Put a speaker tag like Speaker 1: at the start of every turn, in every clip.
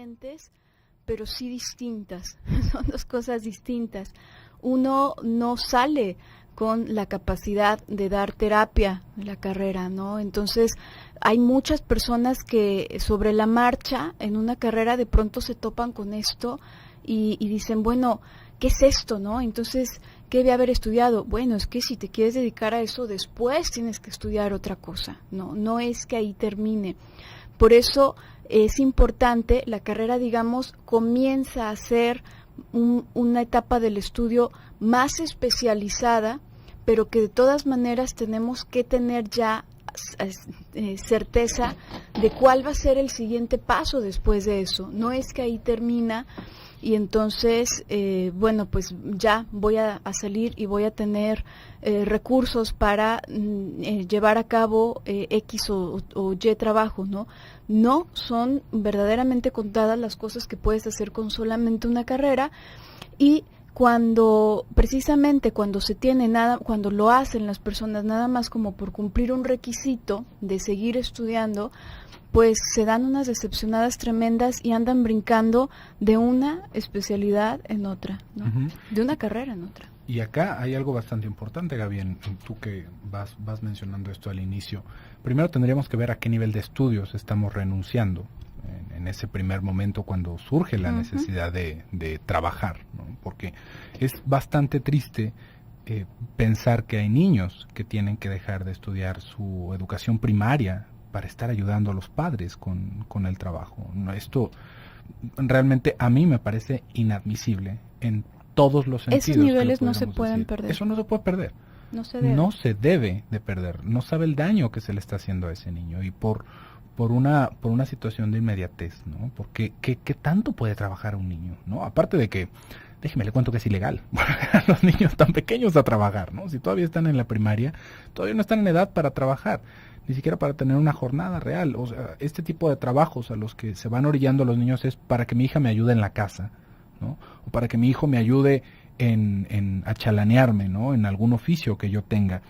Speaker 1: diferentes, pero sí distintas. Son dos cosas distintas. Uno no sale con la capacidad de dar terapia en la carrera, ¿no? Entonces, hay muchas personas que sobre la marcha en una carrera de pronto se topan con esto y dicen, bueno, ¿qué es esto, no? Entonces, ¿qué debe haber estudiado? Bueno, es que si te quieres dedicar a eso, después tienes que estudiar otra cosa, no es que ahí termine. Por eso es importante, la carrera, digamos, comienza a ser una etapa del estudio más especializada, pero que de todas maneras tenemos que tener ya certeza de cuál va a ser el siguiente paso después de eso. No es que ahí termina y entonces, bueno, pues ya voy a salir y voy a tener recursos para llevar a cabo X o Y trabajo, ¿no? No, son verdaderamente contadas las cosas que puedes hacer con solamente una carrera, y precisamente cuando se tiene cuando lo hacen las personas nada más como por cumplir un requisito de seguir estudiando, pues se dan unas decepcionadas tremendas y andan brincando de una especialidad en otra, ¿no? Uh-huh. De una carrera en otra.
Speaker 2: Y acá hay algo bastante importante, Gaby, tú que vas mencionando esto al inicio. Primero tendríamos que ver a qué nivel de estudios estamos renunciando en ese primer momento cuando surge la necesidad de trabajar, ¿no? Porque es bastante triste pensar que hay niños que tienen que dejar de estudiar su educación primaria para estar ayudando a los padres con el trabajo. Esto realmente a mí me parece inadmisible en todos los sentidos.
Speaker 1: Esos niveles no se pueden perder.
Speaker 2: Eso no se puede perder.
Speaker 1: No se debe.
Speaker 2: No se debe de perder. No sabe el daño que se le está haciendo a ese niño, y por una situación de inmediatez, ¿no? Porque ¿qué tanto puede trabajar un niño, ¿no? Aparte de que, déjeme le cuento que es ilegal a los niños tan pequeños a trabajar, ¿no? Si todavía están en la primaria, todavía no están en edad para trabajar, ni siquiera para tener una jornada real. O sea, este tipo de trabajos a los que se van orillando los niños es para que mi hija me ayude en la casa, ¿no? O para que mi hijo me ayude a chalanearme, ¿no? En algún oficio que yo tenga.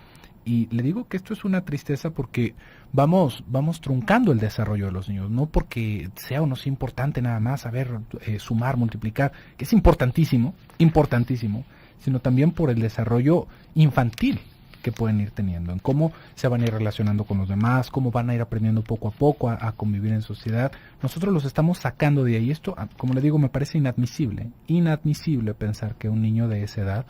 Speaker 2: Y le digo que esto es una tristeza porque vamos truncando el desarrollo de los niños, no porque sea o no sea importante nada más saber sumar, multiplicar, que es importantísimo, sino también por el desarrollo infantil que pueden ir teniendo, en cómo se van a ir relacionando con los demás, cómo van a ir aprendiendo poco a poco a convivir en sociedad. Nosotros los estamos sacando de ahí. Esto, como le digo, me parece inadmisible pensar que un niño de esa edad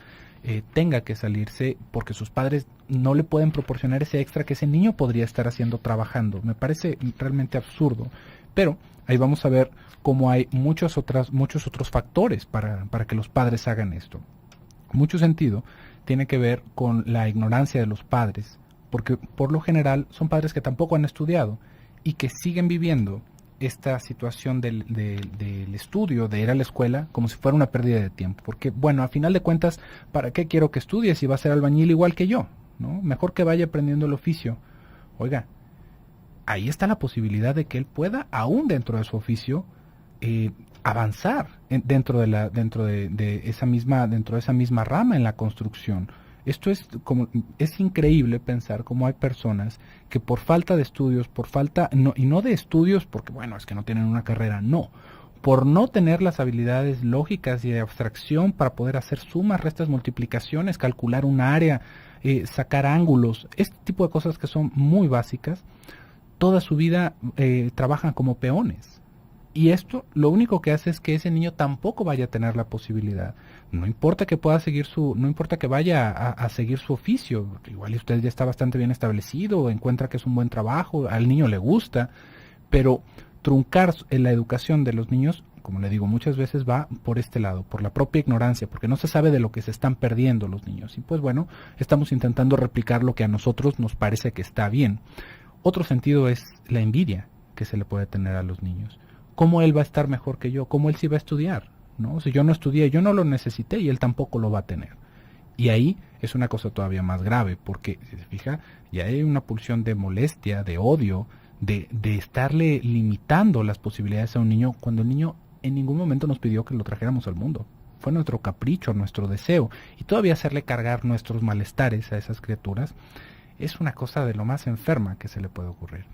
Speaker 2: tenga que salirse porque sus padres no le pueden proporcionar ese extra que ese niño podría estar haciendo trabajando. Me parece realmente absurdo, pero ahí vamos a ver cómo hay muchos otros factores para que los padres hagan esto. Mucho sentido tiene que ver con la ignorancia de los padres, porque por lo general son padres que tampoco han estudiado y que siguen viviendo esta situación del estudio, de ir a la escuela, como si fuera una pérdida de tiempo. Porque, bueno, a final de cuentas, ¿para qué quiero que estudie si va a ser albañil igual que yo, ¿no? Mejor que vaya aprendiendo el oficio. Oiga, ahí está la posibilidad de que él pueda, aún dentro de su oficio, avanzar dentro de esa misma rama en la construcción. Esto es increíble pensar cómo hay personas que por falta de estudios, no de estudios porque bueno, es que no tienen una carrera, no, por no tener las habilidades lógicas y de abstracción para poder hacer sumas, restas, multiplicaciones, calcular un área, sacar ángulos, este tipo de cosas que son muy básicas, toda su vida trabajan como peones. Y esto lo único que hace es que ese niño tampoco vaya a tener la posibilidad. No importa que vaya a seguir su oficio, igual usted ya está bastante bien establecido, encuentra que es un buen trabajo, al niño le gusta, pero truncar la educación de los niños, como le digo, muchas veces va por este lado, por la propia ignorancia, porque no se sabe de lo que se están perdiendo los niños. Y pues bueno, estamos intentando replicar lo que a nosotros nos parece que está bien. Otro sentido es la envidia que se le puede tener a los niños. ¿Cómo él va a estar mejor que yo? ¿Cómo él sí va a estudiar? ¿No? Si yo no estudié, yo no lo necesité y él tampoco lo va a tener. Y ahí es una cosa todavía más grave, porque, si se fija, ya hay una pulsión de molestia, de odio, de estarle limitando las posibilidades a un niño, cuando el niño en ningún momento nos pidió que lo trajéramos al mundo. Fue nuestro capricho, nuestro deseo. Y todavía hacerle cargar nuestros malestares a esas criaturas es una cosa de lo más enferma que se le puede ocurrir.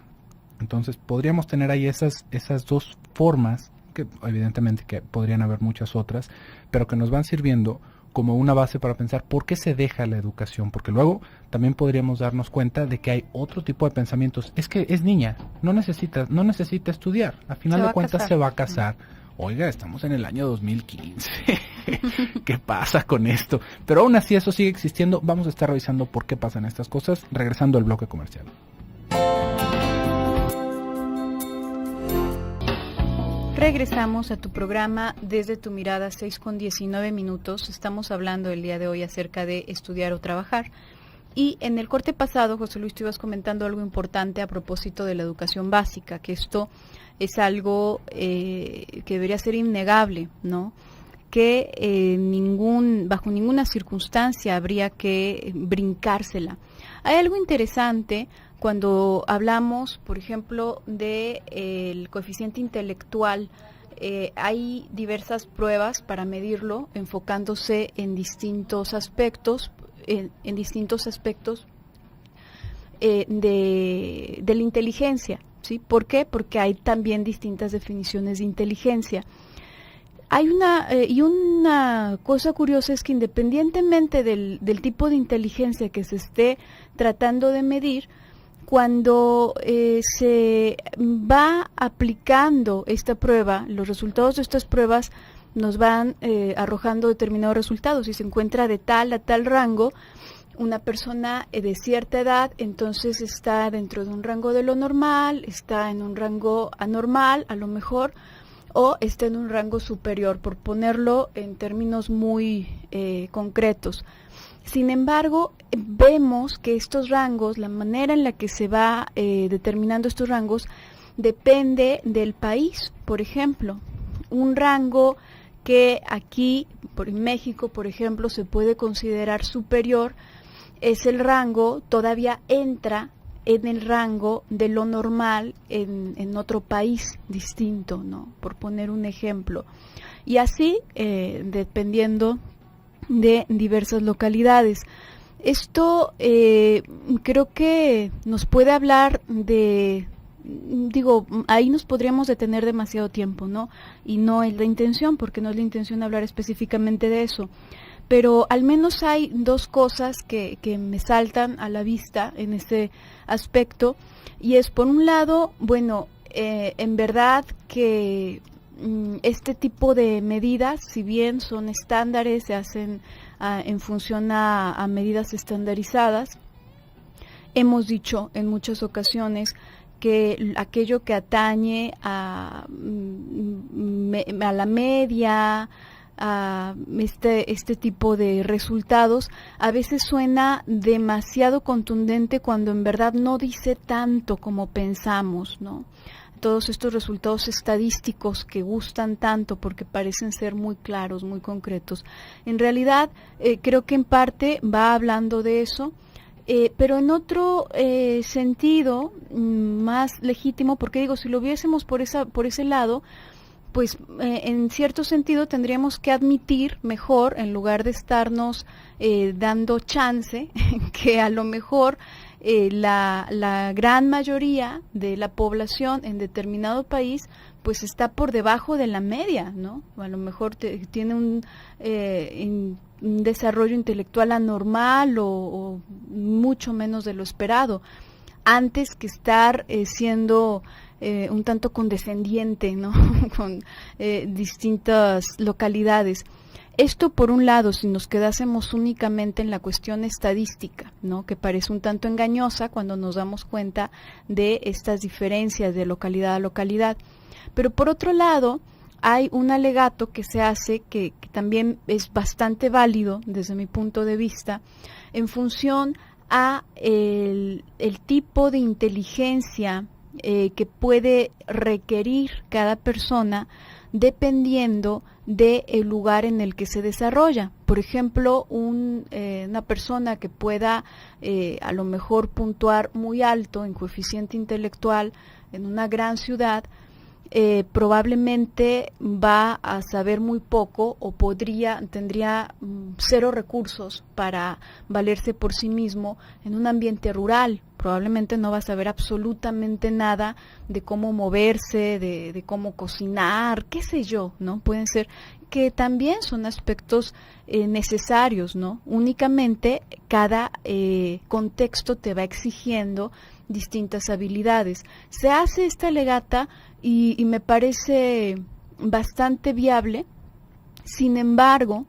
Speaker 2: Entonces podríamos tener ahí esas dos formas que evidentemente que podrían haber muchas otras, pero que nos van sirviendo como una base para pensar por qué se deja la educación, porque luego también podríamos darnos cuenta de que hay otro tipo de pensamientos. Es que es niña, no necesita estudiar, a final de cuentas se va a casar. Oiga, estamos en el año 2015. ¿Qué pasa con esto? Pero aún así eso sigue existiendo. Vamos a estar revisando por qué pasan estas cosas, regresando al bloque comercial.
Speaker 1: Regresamos a tu programa Desde tu Mirada, 6:19. Estamos hablando el día de hoy acerca de estudiar o trabajar. Y en el corte pasado, José Luis, tú ibas comentando algo importante a propósito de la educación básica, que esto es algo que debería ser innegable, ¿no? Que bajo ninguna circunstancia habría que brincársela. Hay algo interesante cuando hablamos, por ejemplo, de el coeficiente intelectual. Hay diversas pruebas para medirlo, enfocándose en distintos aspectos, de la inteligencia, ¿sí? ¿Por qué? Porque hay también distintas definiciones de inteligencia. Hay una cosa curiosa, es que independientemente del tipo de inteligencia que se esté tratando de medir, cuando se va aplicando esta prueba, los resultados de estas pruebas nos van arrojando determinados resultados. Si se encuentra de tal a tal rango, una persona de cierta edad, entonces está dentro de un rango de lo normal, está en un rango anormal, a lo mejor, o está en un rango superior, por ponerlo en términos muy concretos. Sin embargo, vemos que estos rangos, la manera en la que se va determinando estos rangos, depende del país. Por ejemplo, un rango que aquí, en México, por ejemplo, se puede considerar superior, es el rango, todavía entra en el rango de lo normal en otro país distinto, ¿no? Por poner un ejemplo. Y así, dependiendo de diversas localidades. Esto creo que nos puede hablar de, ahí nos podríamos detener demasiado tiempo, ¿no? Y no es la intención, porque no es la intención hablar específicamente de eso. Pero al menos hay dos cosas que me saltan a la vista en este aspecto, y es, por un lado, bueno, en verdad que este tipo de medidas, si bien son estándares, se hacen en función a medidas estandarizadas, hemos dicho en muchas ocasiones que aquello que atañe a la media, a este tipo de resultados, a veces suena demasiado contundente cuando en verdad no dice tanto como pensamos, ¿no? Todos estos resultados estadísticos que gustan tanto porque parecen ser muy claros, muy concretos. En realidad, creo que en parte va hablando de eso, pero en otro sentido más legítimo, porque digo, si lo viésemos por ese lado, pues en cierto sentido tendríamos que admitir mejor, en lugar de estarnos dando chance, que a lo mejor la gran mayoría de la población en determinado país pues está por debajo de la media, ¿no? A lo mejor tiene un desarrollo intelectual anormal o mucho menos de lo esperado, antes que estar siendo un tanto condescendiente, ¿no? Con distintas localidades. Esto, por un lado, si nos quedásemos únicamente en la cuestión estadística, ¿no? Que parece un tanto engañosa cuando nos damos cuenta de estas diferencias de localidad a localidad. Pero por otro lado, hay un alegato que se hace que también es bastante válido desde mi punto de vista, en función a el tipo de inteligencia que puede requerir cada persona dependiendo del lugar en el que se desarrolla. Por ejemplo, una persona que pueda a lo mejor puntuar muy alto en coeficiente intelectual en una gran ciudad, probablemente va a saber muy poco o tendría cero recursos para valerse por sí mismo en un ambiente rural, probablemente no va a saber absolutamente nada de cómo moverse, de cómo cocinar, qué sé yo, ¿no? Pueden ser que también son aspectos necesarios, ¿no? Únicamente cada contexto te va exigiendo distintas habilidades. Se hace esta legata y me parece bastante viable. Sin embargo,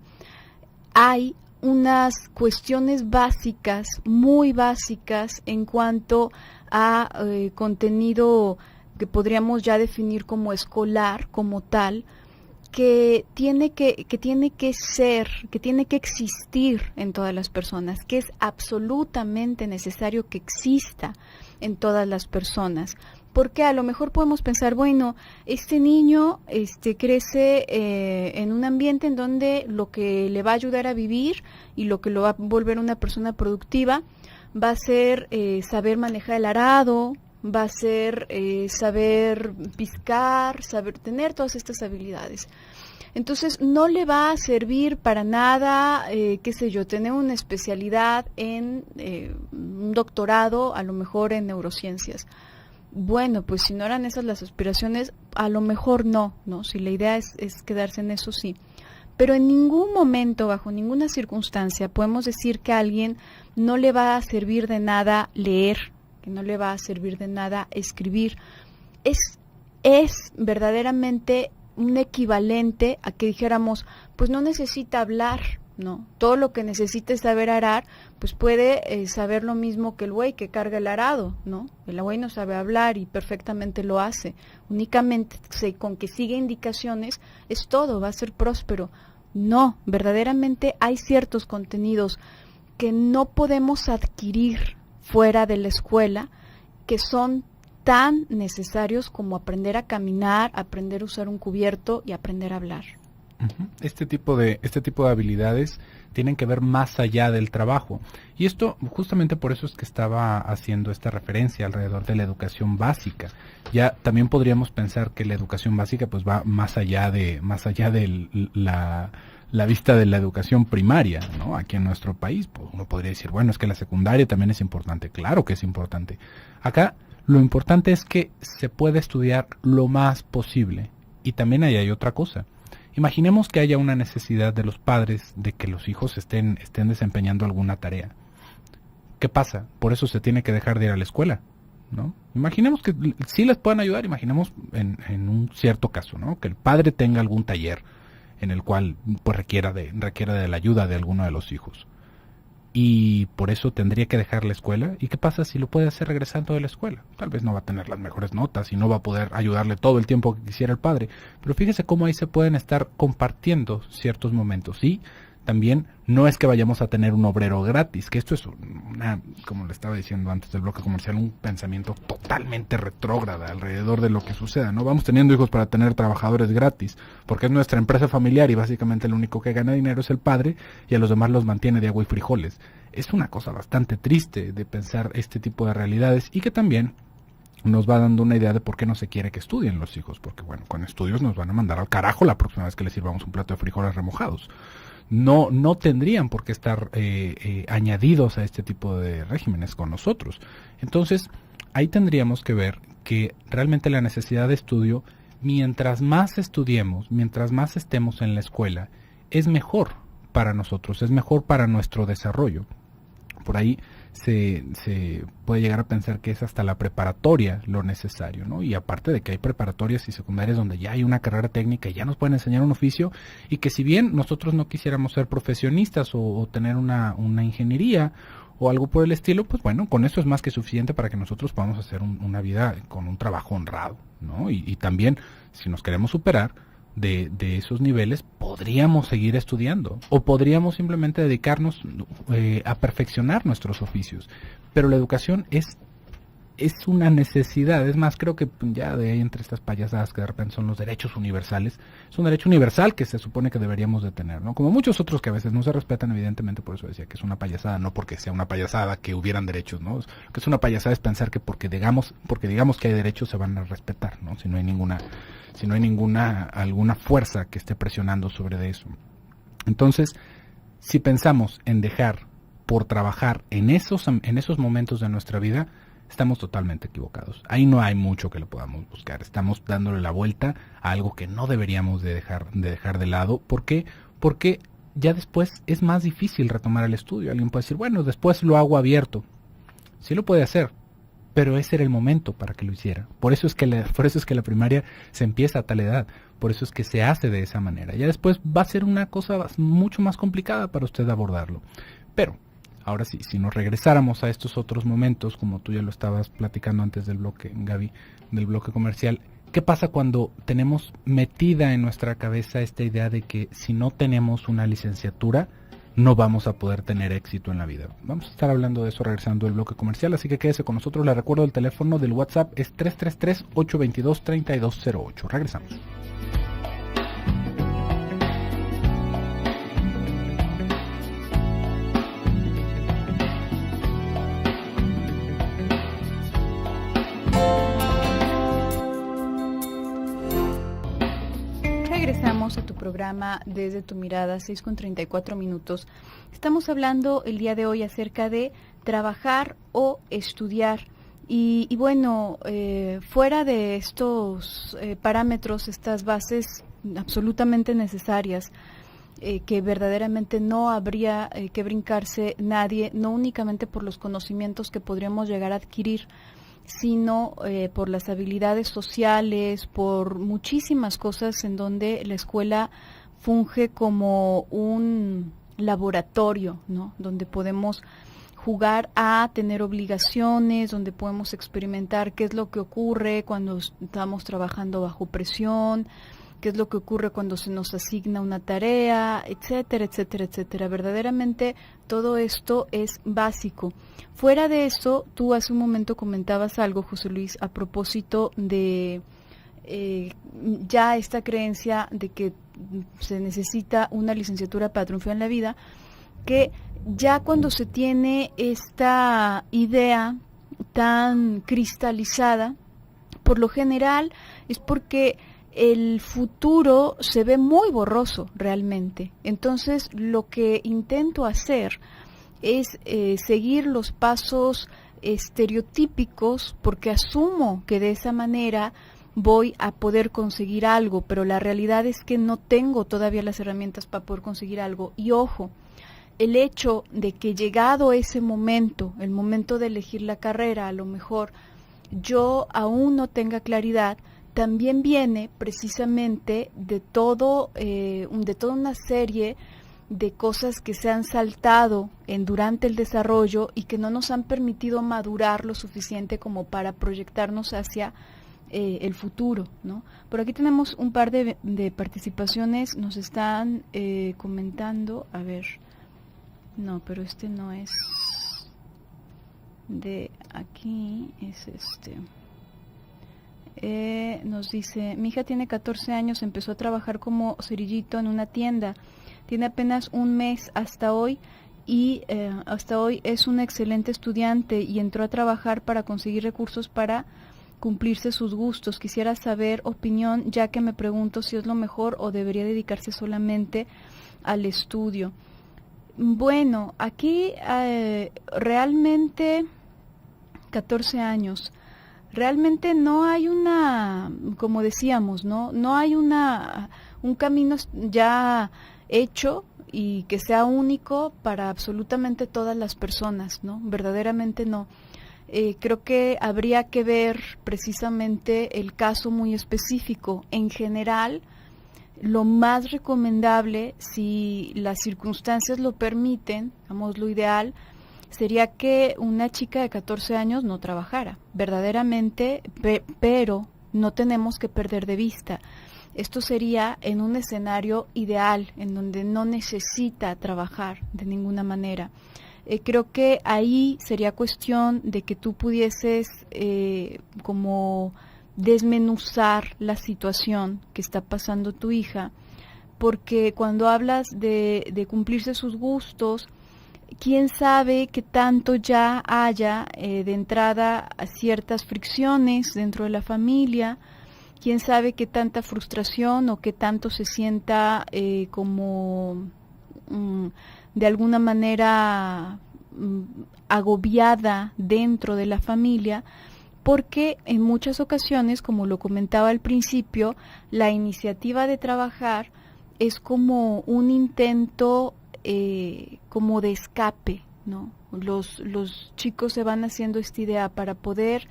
Speaker 1: hay unas cuestiones básicas, muy básicas, en cuanto a contenido que podríamos ya definir como escolar, como tal, que tiene que ser, que tiene que existir en todas las personas, que es absolutamente necesario que exista en todas las personas. Porque a lo mejor podemos pensar, bueno, este niño crece en un ambiente en donde lo que le va a ayudar a vivir y lo que lo va a volver una persona productiva va a ser saber manejar el arado, va a ser saber piscar, saber tener todas estas habilidades. Entonces no le va a servir para nada, qué sé yo, tener una especialidad en un doctorado, a lo mejor en neurociencias. Bueno, pues si no eran esas las aspiraciones, a lo mejor no, ¿no? Si la idea es quedarse en eso, sí. Pero en ningún momento, bajo ninguna circunstancia, podemos decir que a alguien no le va a servir de nada leer, que no le va a servir de nada escribir. Es verdaderamente un equivalente a que dijéramos, pues no necesita hablar, ¿no? Todo lo que necesita es saber arar, pues puede saber lo mismo que el güey que carga el arado, ¿no? El güey no sabe hablar y perfectamente lo hace. Únicamente con que siga indicaciones es todo, va a ser próspero. No, verdaderamente hay ciertos contenidos que no podemos adquirir fuera de la escuela, que son tan necesarios como aprender a caminar, aprender a usar un cubierto y aprender a hablar.
Speaker 2: Este tipo de habilidades tienen que ver más allá del trabajo. Y esto, justamente por eso es que estaba haciendo esta referencia alrededor de la educación básica. Ya también podríamos pensar que la educación básica pues va más allá de la vista de la educación primaria, ¿no? Aquí en nuestro país, pues uno podría decir, bueno, es que la secundaria también es importante. Claro que es importante. Acá lo importante es que se pueda estudiar lo más posible. Y también ahí hay otra cosa. Imaginemos que haya una necesidad de los padres de que los hijos estén desempeñando alguna tarea. ¿Qué pasa? Por eso se tiene que dejar de ir a la escuela, ¿no? Imaginemos que sí les puedan ayudar, imaginemos en un cierto caso, ¿no? Que el padre tenga algún taller en el cual pues requiera de la ayuda de alguno de los hijos. Y por eso tendría que dejar la escuela. ¿Y qué pasa si lo puede hacer regresando de la escuela? Tal vez no va a tener las mejores notas y no va a poder ayudarle todo el tiempo que quisiera el padre. Pero fíjese cómo ahí se pueden estar compartiendo ciertos momentos. Y también no es que vayamos a tener un obrero gratis, que esto es como le estaba diciendo antes del bloque comercial, un pensamiento totalmente retrógrada alrededor de lo que suceda. No vamos teniendo hijos para tener trabajadores gratis, porque es nuestra empresa familiar y básicamente el único que gana dinero es el padre y a los demás los mantiene de agua y frijoles. Es una cosa bastante triste de pensar este tipo de realidades y que también nos va dando una idea de por qué no se quiere que estudien los hijos, porque bueno, con estudios nos van a mandar al carajo la próxima vez que les sirvamos un plato de frijoles remojados. No tendrían por qué estar añadidos a este tipo de regímenes con nosotros. Entonces, ahí tendríamos que ver que realmente la necesidad de estudio, mientras más estudiemos, mientras más estemos en la escuela, es mejor para nosotros, es mejor para nuestro desarrollo. Por ahí se puede llegar a pensar que es hasta la preparatoria lo necesario, ¿no? Y aparte de que hay preparatorias y secundarias donde ya hay una carrera técnica y ya nos pueden enseñar un oficio, y que si bien nosotros no quisiéramos ser profesionistas o tener una ingeniería o algo por el estilo, pues bueno, con eso es más que suficiente para que nosotros podamos hacer una vida con un trabajo honrado, ¿no? Y también, si nos queremos superar de esos niveles, podríamos seguir estudiando o podríamos simplemente dedicarnos a perfeccionar nuestros oficios. Pero la educación es una necesidad. Es más, creo que ya de ahí, entre estas payasadas que de repente son los derechos universales, es un derecho universal que se supone que deberíamos de tener, ¿no? Como muchos otros que a veces no se respetan, evidentemente. Por eso decía que es una payasada, no porque sea una payasada que hubieran derechos, ¿no? Lo que es una payasada es pensar que porque digamos que hay derechos se van a respetar, ¿no? Si no hay alguna fuerza que esté presionando sobre de eso. Entonces, si pensamos en dejar por trabajar en esos momentos de nuestra vida, estamos totalmente equivocados. Ahí no hay mucho que lo podamos buscar. Estamos dándole la vuelta a algo que no deberíamos de dejar de lado. ¿Por qué? Porque ya después es más difícil retomar el estudio. Alguien puede decir, bueno, después lo hago abierto. Sí lo puede hacer, pero ese era el momento para que lo hiciera. Por eso es que la primaria se empieza a tal edad. Por eso es que se hace de esa manera. Ya después va a ser una cosa mucho más complicada para usted abordarlo. Pero ahora sí, si nos regresáramos a estos otros momentos, como tú ya lo estabas platicando antes del bloque, Gaby, del bloque comercial, ¿qué pasa cuando tenemos metida en nuestra cabeza esta idea de que si no tenemos una licenciatura, no vamos a poder tener éxito en la vida? Vamos a estar hablando de eso regresando del bloque comercial, así que quédese con nosotros. Le recuerdo, el teléfono del WhatsApp es 333-822-3208. Regresamos.
Speaker 1: Regresamos a tu programa Desde tu Mirada, 6:34. Estamos hablando el día de hoy acerca de trabajar o estudiar. Y bueno, fuera de estos parámetros, estas bases absolutamente necesarias, que verdaderamente no habría que brincarse nadie, no únicamente por los conocimientos que podríamos llegar a adquirir, sino por las habilidades sociales, por muchísimas cosas en donde la escuela funge como un laboratorio, ¿no? Donde podemos jugar a tener obligaciones, donde podemos experimentar qué es lo que ocurre cuando estamos trabajando bajo presión, qué es lo que ocurre cuando se nos asigna una tarea, etcétera, etcétera, etcétera. Verdaderamente todo esto es básico. Fuera de eso, tú hace un momento comentabas algo, José Luis, a propósito de ya esta creencia de que se necesita una licenciatura para triunfar en la vida, que ya cuando se tiene esta idea tan cristalizada, por lo general es porque el futuro se ve muy borroso realmente. Entonces, lo que intento hacer es seguir los pasos estereotípicos, porque asumo que de esa manera voy a poder conseguir algo, pero la realidad es que no tengo todavía las herramientas para poder conseguir algo. Y ojo, el hecho de que llegado ese momento, el momento de elegir la carrera, a lo mejor yo aún no tenga claridad, también viene precisamente de toda una serie de cosas que se han saltado durante el desarrollo y que no nos han permitido madurar lo suficiente como para proyectarnos hacia el futuro, ¿no? Por aquí tenemos un par de participaciones, nos están comentando, a ver, no, pero este no es de aquí, es este. Nos dice, mi hija tiene 14 años, empezó a trabajar como cerillito en una tienda, tiene apenas un mes hasta hoy y hasta hoy es una excelente estudiante y entró a trabajar para conseguir recursos para cumplirse sus gustos. Quisiera saber opinión, ya que me pregunto si es lo mejor o debería dedicarse solamente al estudio. Bueno, aquí realmente 14 años. Realmente no hay como decíamos, no hay un camino ya hecho y que sea único para absolutamente todas las personas, ¿no? Verdaderamente no. Creo que habría que ver precisamente el caso muy específico. En general, lo más recomendable, si las circunstancias lo permiten, digamos, lo ideal sería que una chica de 14 años no trabajara, verdaderamente, pero no tenemos que perder de vista. Esto sería en un escenario ideal, en donde no necesita trabajar de ninguna manera. Creo que ahí sería cuestión de que tú pudieses como desmenuzar la situación que está pasando tu hija, porque cuando hablas de cumplirse sus gustos, quién sabe qué tanto ya haya de entrada a ciertas fricciones dentro de la familia, quién sabe qué tanta frustración o qué tanto se sienta como de alguna manera agobiada dentro de la familia, porque en muchas ocasiones, como lo comentaba al principio, la iniciativa de trabajar es como un intento como de escape, ¿no? Los chicos se van haciendo esta idea para poder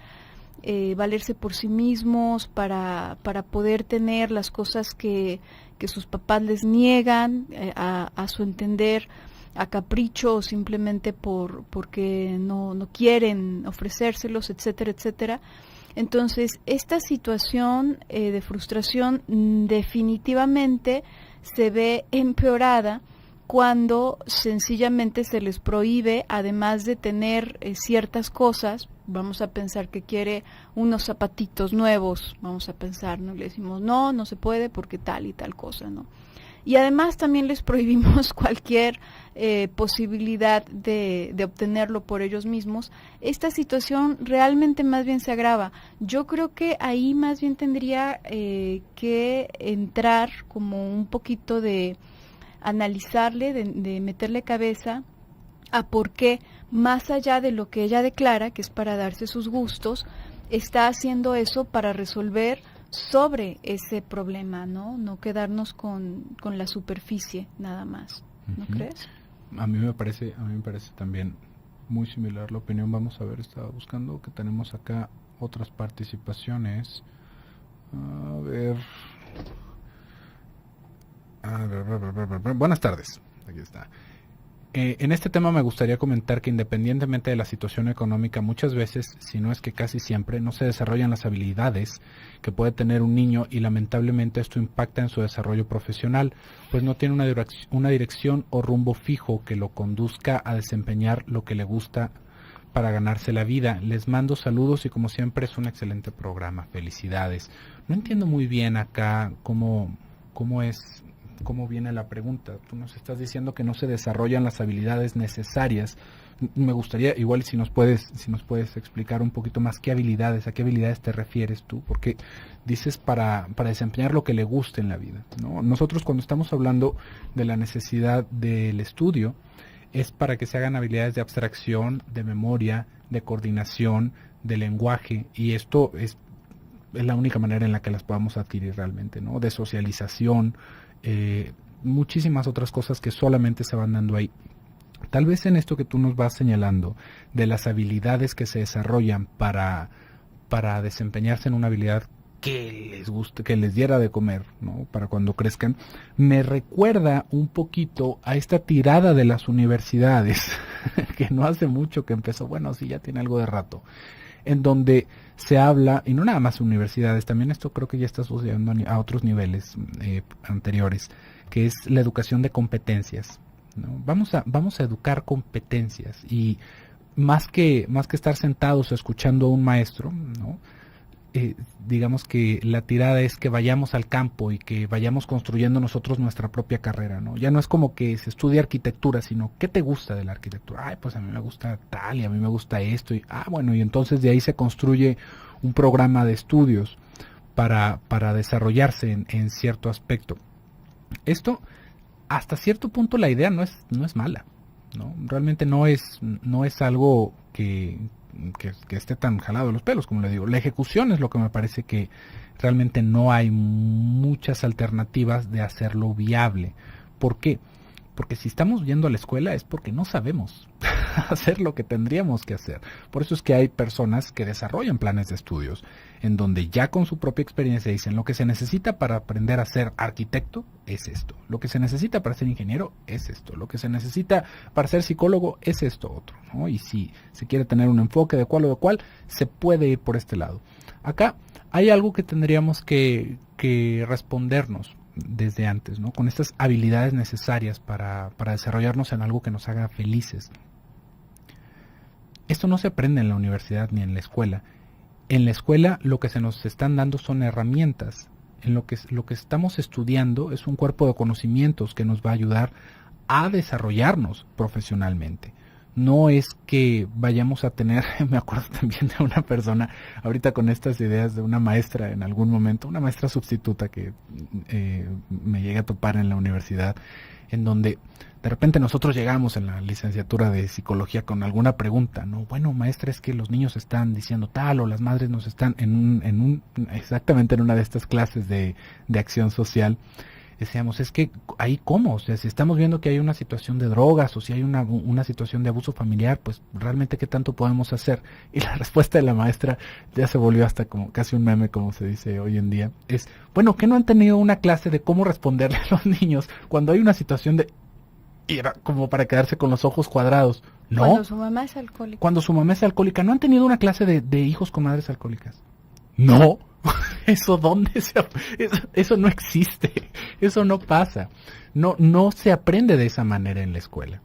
Speaker 1: valerse por sí mismos, para poder tener las cosas que sus papás les niegan, a su entender, a capricho o simplemente porque no quieren ofrecérselos, etcétera, etcétera. Entonces, esta situación de frustración definitivamente se ve empeorada cuando sencillamente se les prohíbe, además de tener ciertas cosas. Vamos a pensar que quiere unos zapatitos nuevos, vamos a pensar, ¿no? Le decimos, no se puede porque tal y tal cosa, ¿no? Y además también les prohibimos cualquier posibilidad de obtenerlo por ellos mismos. Esta situación realmente más bien se agrava. Yo creo que ahí más bien tendría que entrar como un poquito de analizarle, de meterle cabeza a por qué, más allá de lo que ella declara, que es para darse sus gustos, está haciendo eso para resolver sobre ese problema, no quedarnos con la superficie nada más, ¿no crees?
Speaker 2: A mí me parece también muy similar la opinión. Vamos a ver, estaba buscando que tenemos acá otras participaciones. A ver. Buenas tardes, aquí está. En este tema me gustaría comentar que independientemente de la situación económica, muchas veces, si no es que casi siempre, no se desarrollan las habilidades que puede tener un niño, y lamentablemente esto impacta en su desarrollo profesional, pues no tiene una dirección o rumbo fijo que lo conduzca a desempeñar lo que le gusta para ganarse la vida. Les mando saludos y como siempre es un excelente programa. Felicidades. No entiendo muy bien acá cómo viene la pregunta. Tú nos estás diciendo que no se desarrollan las habilidades necesarias. Me gustaría, igual, si nos puedes explicar un poquito más a qué habilidades te refieres tú, porque dices para desempeñar lo que le guste en la vida, ¿no? Nosotros, cuando estamos hablando de la necesidad del estudio, es para que se hagan habilidades de abstracción, de memoria, de coordinación, de lenguaje, y esto es la única manera en la que las podamos adquirir realmente, ¿no? De socialización, muchísimas otras cosas que solamente se van dando ahí. Tal vez en esto que tú nos vas señalando, de las habilidades que se desarrollan para desempeñarse en una habilidad que les guste, que les diera de comer, ¿no? Para cuando crezcan, me recuerda un poquito a esta tirada de las universidades, que no hace mucho que empezó, bueno, sí, ya tiene algo de rato, en donde se habla, y no nada más universidades, también esto creo que ya está sucediendo a otros niveles anteriores, que es la educación de competencias, ¿no? Vamos a educar competencias, y más que estar sentados escuchando a un maestro, ¿no? Digamos que la tirada es que vayamos al campo y que vayamos construyendo nosotros nuestra propia carrera, ¿no? Ya no es como que se estudie arquitectura, sino ¿qué te gusta de la arquitectura? Ay, pues a mí me gusta tal y a mí me gusta esto, y bueno, y entonces de ahí se construye un programa de estudios para desarrollarse en cierto aspecto. Esto, hasta cierto punto, la idea no es mala, ¿no? Realmente no es algo que esté tan jalado de los pelos, como le digo. La ejecución es lo que me parece que realmente no hay muchas alternativas de hacerlo viable. ¿Por qué? Porque si estamos yendo a la escuela es porque no sabemos hacer lo que tendríamos que hacer. Por eso es que hay personas que desarrollan planes de estudios en donde ya con su propia experiencia dicen: lo que se necesita para aprender a ser arquitecto es esto, lo que se necesita para ser ingeniero es esto, lo que se necesita para ser psicólogo es esto otro, ¿no? Y si se quiere tener un enfoque de cual o de cual, se puede ir por este lado. Acá hay algo que tendríamos que respondernos desde antes, ¿no? Con estas habilidades necesarias para desarrollarnos en algo que nos haga felices. Esto no se aprende en la universidad ni en la escuela. En la escuela lo que se nos están dando son herramientas. En lo que estamos estudiando es un cuerpo de conocimientos que nos va a ayudar a desarrollarnos profesionalmente. No es que vayamos a tener, me acuerdo también de una persona, ahorita con estas ideas de una maestra en algún momento, una maestra sustituta que me llegué a topar en la universidad, en donde De repente nosotros llegamos en la licenciatura de psicología con alguna pregunta, ¿no? Bueno, maestra, es que los niños están diciendo tal, o las madres nos están exactamente en una de estas clases de acción social. Decíamos, es que ahí cómo, o sea, si estamos viendo que hay una situación de drogas o si hay una situación de abuso familiar, pues realmente qué tanto podemos hacer. Y la respuesta de la maestra ya se volvió hasta como casi un meme, como se dice hoy en día, es, bueno, ¿que no han tenido una clase de cómo responderle a los niños cuando hay una situación de... Y era como para quedarse con los ojos cuadrados. ¿No?
Speaker 1: Cuando su mamá es alcohólica.
Speaker 2: Cuando su mamá es alcohólica. ¿No han tenido una clase de hijos con madres alcohólicas? No. Eso eso no existe, eso no pasa, no se aprende de esa manera en la escuela.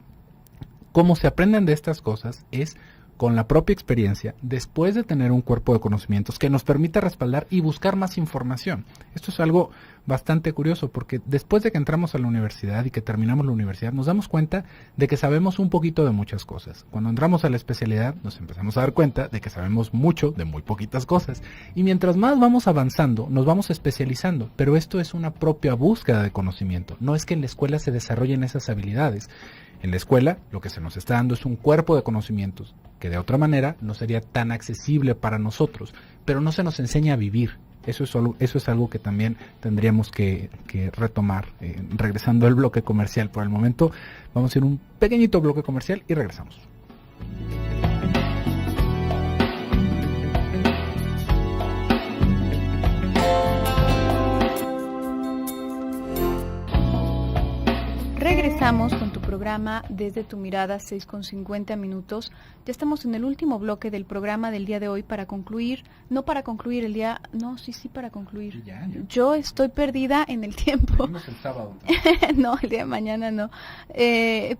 Speaker 2: Cómo se aprenden de estas cosas es con la propia experiencia, después de tener un cuerpo de conocimientos que nos permita respaldar y buscar más información. Esto es algo bastante curioso, porque después de que entramos a la universidad y que terminamos la universidad, nos damos cuenta de que sabemos un poquito de muchas cosas. Cuando entramos a la especialidad, nos empezamos a dar cuenta de que sabemos mucho de muy poquitas cosas. Y mientras más vamos avanzando, nos vamos especializando. Pero esto es una propia búsqueda de conocimiento. No es que en la escuela se desarrollen esas habilidades. En la escuela, lo que se nos está dando es un cuerpo de conocimientos que de otra manera no sería tan accesible para nosotros, pero no se nos enseña a vivir. Eso es algo que también tendríamos que retomar. Regresando al bloque comercial, por el momento vamos a ir a un pequeñito bloque comercial y regresamos.
Speaker 1: Regresamos con tu programa Desde tu Mirada, 6:50 minutos. Ya estamos en el último bloque del programa del día de hoy para concluir. No para concluir el día... No, sí, para concluir. Ya. Yo estoy perdida en el tiempo.
Speaker 2: El sábado.
Speaker 1: No, el día de mañana no.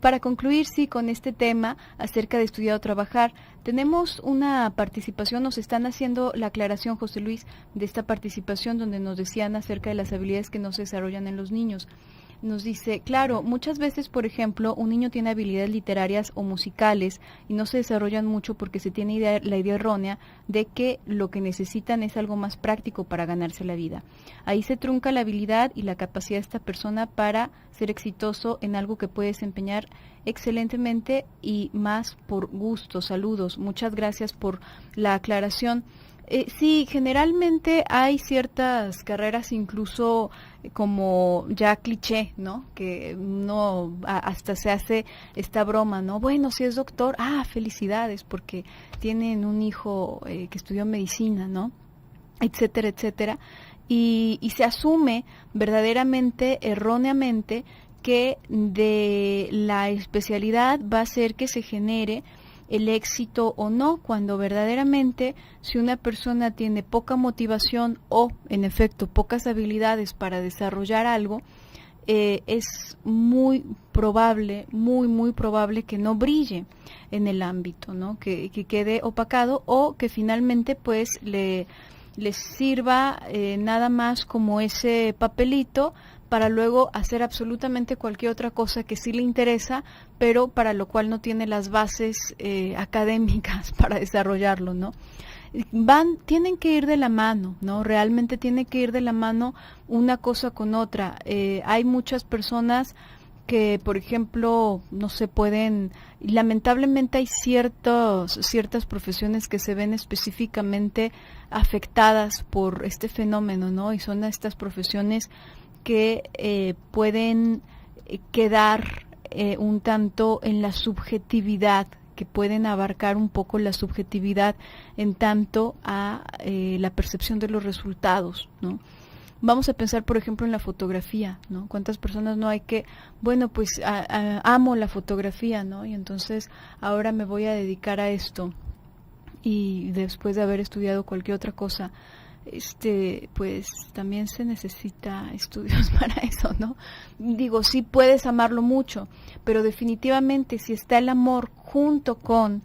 Speaker 1: Para concluir, sí, con este tema acerca de estudiar o trabajar. Tenemos una participación, nos están haciendo la aclaración, José Luis, de esta participación donde nos decían acerca de las habilidades que no se desarrollan en los niños. Nos dice, claro, muchas veces, por ejemplo, un niño tiene habilidades literarias o musicales y no se desarrollan mucho porque se tiene la idea errónea de que lo que necesitan es algo más práctico para ganarse la vida. Ahí se trunca la habilidad y la capacidad de esta persona para ser exitoso en algo que puede desempeñar excelentemente y más por gusto. Saludos, muchas gracias por la aclaración. Sí, generalmente hay ciertas carreras incluso como ya cliché, ¿no? Que uno hasta se hace esta broma, ¿no? Bueno, si es doctor, felicidades, porque tienen un hijo que estudió medicina, ¿no? Etcétera, etcétera. Y se asume verdaderamente, erróneamente, que de la especialidad va a ser que se genere el éxito o no, cuando verdaderamente si una persona tiene poca motivación o en efecto pocas habilidades para desarrollar algo, es muy probable, muy probable que no brille en el ámbito, ¿no? Que quede opacado o que finalmente pues les sirva nada más como ese papelito para luego hacer absolutamente cualquier otra cosa que sí le interesa, pero para lo cual no tiene las bases académicas para desarrollarlo, ¿no? Tienen que ir de la mano, ¿no? Realmente tiene que ir de la mano una cosa con otra. Hay muchas personas que, por ejemplo, no se pueden, lamentablemente hay ciertas profesiones que se ven específicamente afectadas por este fenómeno, ¿no? Y son estas profesiones que pueden quedar un tanto en la subjetividad, que pueden abarcar un poco la subjetividad en tanto a la percepción de los resultados, ¿no? Vamos a pensar, por ejemplo, en la fotografía, ¿no? ¿Cuántas personas no hay que, bueno, pues amo la fotografía, ¿no? Y entonces ahora me voy a dedicar a esto, y después de haber estudiado cualquier otra cosa, pues también se necesita estudios para eso, ¿no? Digo, sí puedes amarlo mucho, pero definitivamente si está el amor junto con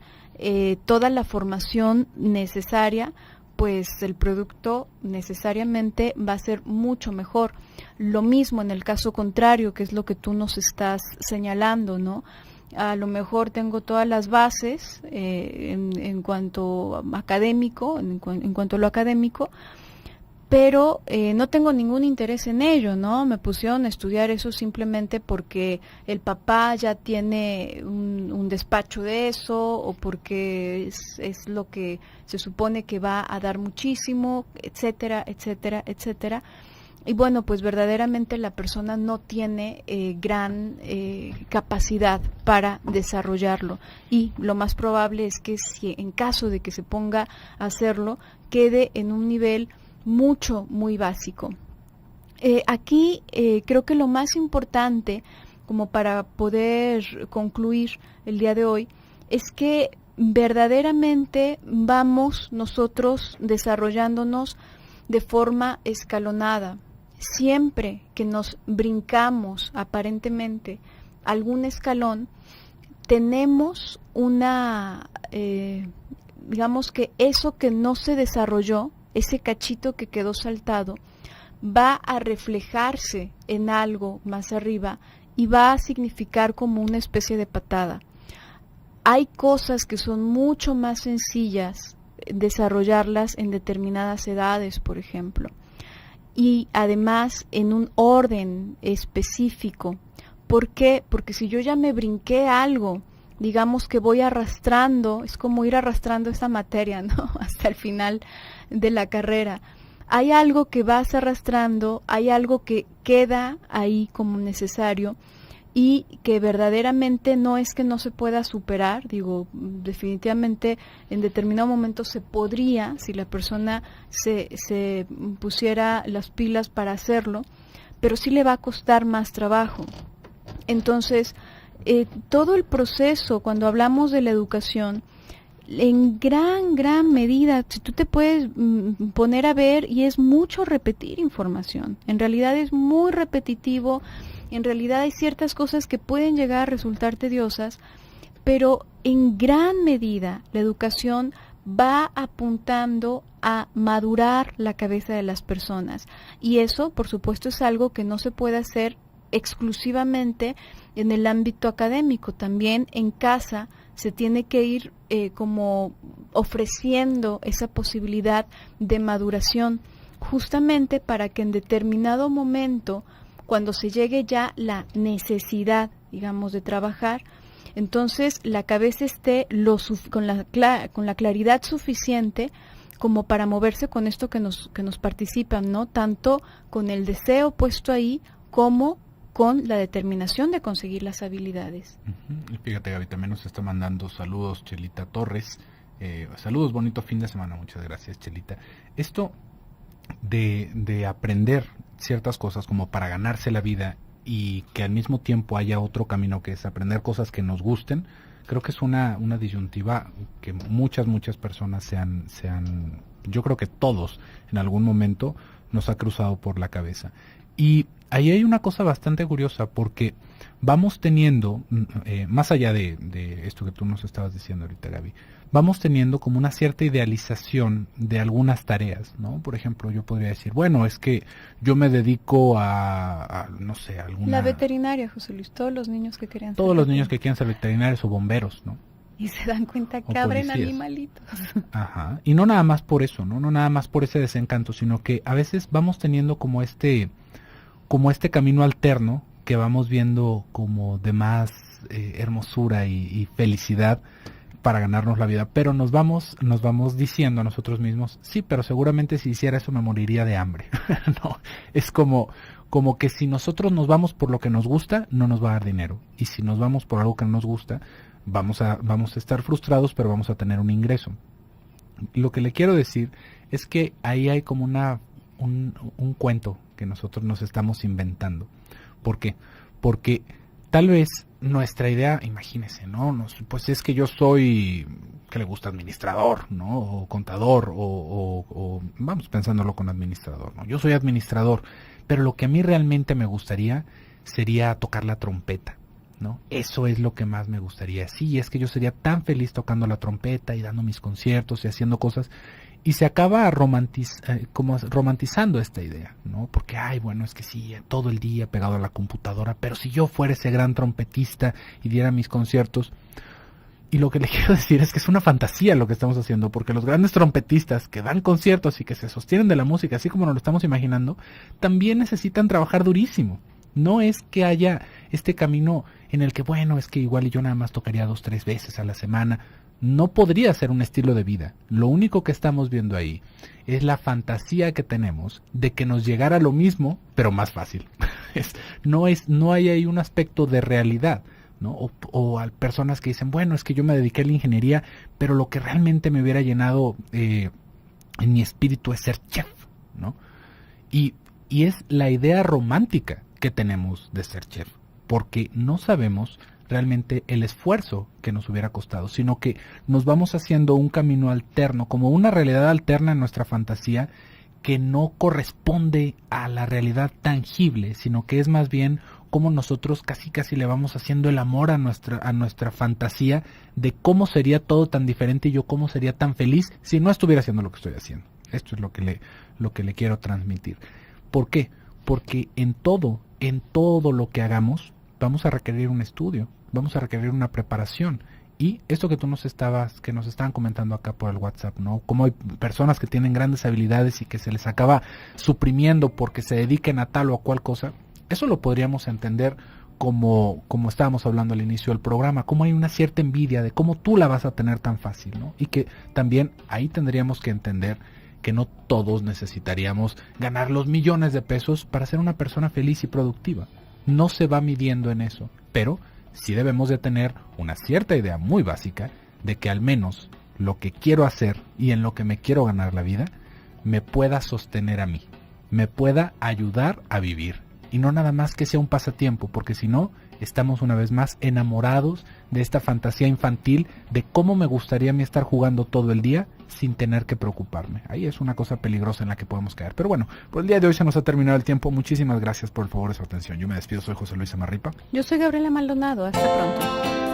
Speaker 1: toda la formación necesaria, pues el producto necesariamente va a ser mucho mejor. Lo mismo en el caso contrario, que es lo que tú nos estás señalando, ¿no? A lo mejor tengo todas las bases en cuanto académico, en cuanto a lo académico, pero no tengo ningún interés en ello, ¿no? Me pusieron a estudiar eso simplemente porque el papá ya tiene un despacho de eso o porque es lo que se supone que va a dar muchísimo, etcétera, etcétera, etcétera. Y bueno, pues verdaderamente la persona no tiene gran capacidad para desarrollarlo, y lo más probable es que si en caso de que se ponga a hacerlo, quede en un nivel muy básico. Aquí creo que lo más importante, como para poder concluir el día de hoy, es que verdaderamente vamos nosotros desarrollándonos de forma escalonada. Siempre que nos brincamos aparentemente algún escalón, tenemos digamos que eso que no se desarrolló, ese cachito que quedó saltado, va a reflejarse en algo más arriba y va a significar como una especie de patada. Hay cosas que son mucho más sencillas desarrollarlas en determinadas edades, por ejemplo, y además en un orden específico. ¿Por qué? Porque si yo ya me brinqué algo, digamos que voy arrastrando, es como ir arrastrando esta materia, ¿no? Hasta el final de la carrera. Hay algo que vas arrastrando, hay algo que queda ahí como necesario y que verdaderamente no es que no se pueda superar, digo, definitivamente en determinado momento se podría, si la persona se pusiera las pilas para hacerlo, pero sí le va a costar más trabajo. Entonces, todo el proceso, cuando hablamos de la educación, en gran medida, si tú te puedes poner a ver, y es mucho repetir información, en realidad es muy repetitivo, en realidad hay ciertas cosas que pueden llegar a resultar tediosas, pero en gran medida la educación va apuntando a madurar la cabeza de las personas, y eso, por supuesto, es algo que no se puede hacer exclusivamente en el ámbito académico. También en casa se tiene que ir como ofreciendo esa posibilidad de maduración, justamente para que en determinado momento, cuando se llegue ya la necesidad, digamos, de trabajar, entonces la cabeza esté con la claridad suficiente como para moverse con esto que nos participan, ¿no? Tanto con el deseo puesto ahí como con la determinación de conseguir las habilidades.
Speaker 2: Y fíjate, Gaby, también nos está mandando saludos Chelita Torres. Saludos, bonito fin de semana. Muchas gracias, Chelita. Esto de aprender ciertas cosas como para ganarse la vida y que al mismo tiempo haya otro camino, que es aprender cosas que nos gusten, creo que es una disyuntiva que muchas personas yo creo que todos en algún momento nos ha cruzado por la cabeza. Y ahí hay una cosa bastante curiosa, porque vamos teniendo, más allá de esto que tú nos estabas diciendo ahorita, Gaby, vamos teniendo como una cierta idealización de algunas tareas, ¿no? Por ejemplo, yo podría decir, bueno, es que yo me dedico a no sé, alguna...
Speaker 1: La veterinaria, José Luis, todos los niños que querían
Speaker 2: Todos los niños que quieren ser veterinarios o bomberos, ¿no?
Speaker 1: Y se dan cuenta que abren animalitos.
Speaker 2: Ajá, y no nada más por eso, ¿no? No nada más por ese desencanto, sino que a veces vamos teniendo como este camino alterno que vamos viendo como de más hermosura y felicidad para ganarnos la vida, pero nos vamos diciendo a nosotros mismos, sí, pero seguramente si hiciera eso me moriría de hambre. No, es como que si nosotros nos vamos por lo que nos gusta, no nos va a dar dinero, y si nos vamos por algo que no nos gusta, vamos a estar frustrados, pero vamos a tener un ingreso. Lo que le quiero decir es que ahí hay como un cuento que nosotros nos estamos inventando. ¿Por qué? Porque tal vez nuestra idea, imagínese, ¿no? Pues es que yo soy, que le gusta, administrador, ¿no? O contador, o vamos pensándolo con administrador, ¿no? Yo soy administrador, pero lo que a mí realmente me gustaría sería tocar la trompeta, ¿no? Eso es lo que más me gustaría. Sí, es que yo sería tan feliz tocando la trompeta y dando mis conciertos y haciendo cosas. Y se acaba romantizando esta idea, ¿no? Porque, bueno, es que sí, todo el día pegado a la computadora, pero si yo fuera ese gran trompetista y diera mis conciertos. Y lo que le quiero decir es que es una fantasía lo que estamos haciendo, porque los grandes trompetistas que dan conciertos y que se sostienen de la música, así como nos lo estamos imaginando, también necesitan trabajar durísimo. No es que haya este camino en el que, bueno, es que igual yo nada más tocaría 2, 3 veces a la semana. No podría ser un estilo de vida. Lo único que estamos viendo ahí es la fantasía que tenemos de que nos llegara lo mismo, pero más fácil. No hay ahí un aspecto de realidad, ¿no? O a personas que dicen, bueno, es que yo me dediqué a la ingeniería, pero lo que realmente me hubiera llenado en mi espíritu es ser chef, ¿no? Y es la idea romántica que tenemos de ser chef, porque no sabemos realmente el esfuerzo que nos hubiera costado, sino que nos vamos haciendo un camino alterno, como una realidad alterna en nuestra fantasía que no corresponde a la realidad tangible, sino que es más bien como nosotros casi le vamos haciendo el amor a nuestra fantasía de cómo sería todo tan diferente y yo cómo sería tan feliz si no estuviera haciendo lo que estoy haciendo. Esto es lo que le quiero transmitir. ¿Por qué? Porque en todo lo que hagamos vamos a requerir un estudio, vamos a requerir una preparación. Y esto que nos estaban comentando acá por el WhatsApp, ¿no? Como hay personas que tienen grandes habilidades y que se les acaba suprimiendo porque se dediquen a tal o a cual cosa, eso lo podríamos entender como estábamos hablando al inicio del programa, como hay una cierta envidia de cómo tú la vas a tener tan fácil, ¿no? Y que también ahí tendríamos que entender que no todos necesitaríamos ganar los millones de pesos para ser una persona feliz y productiva. No se va midiendo en eso, pero sí debemos de tener una cierta idea muy básica de que al menos lo que quiero hacer y en lo que me quiero ganar la vida me pueda sostener a mí, me pueda ayudar a vivir y no nada más que sea un pasatiempo, porque si no estamos una vez más enamorados de esta fantasía infantil de cómo me gustaría a mí estar jugando todo el día sin tener que preocuparme. Ahí es una cosa peligrosa en la que podemos caer. Pero bueno, por el día de hoy se nos ha terminado el tiempo. Muchísimas gracias por el favor de su atención. Yo me despido, soy José Luis Amarripa.
Speaker 1: Yo soy Gabriela Maldonado. Hasta pronto.